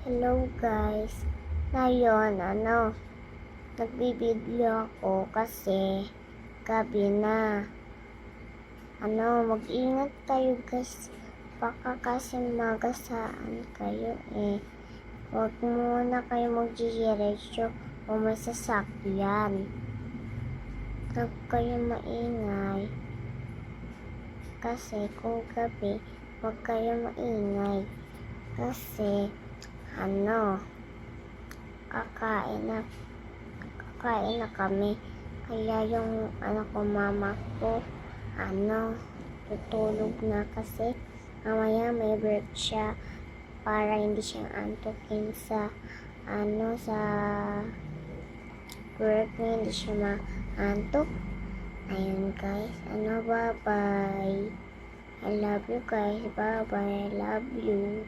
Hello guys. Ngayon, nagbibideo ako kasi gabi na. Mag-ingat kayo guys. Baka kasi magasaan kayo eh. Huwag muna kayo magdidiretso o may sasakyan. Huwag kayo maingay. Kasi kung gabi, huwag kayo maingay. Kasi kakain na kami. Kaya yung mama ko, tutulog na kasi mamaya may break siya para hindi siya antukin sa sa work niya, hindi siya maantok. Ayun guys, bye bye. I love you guys. Bye bye. I love you.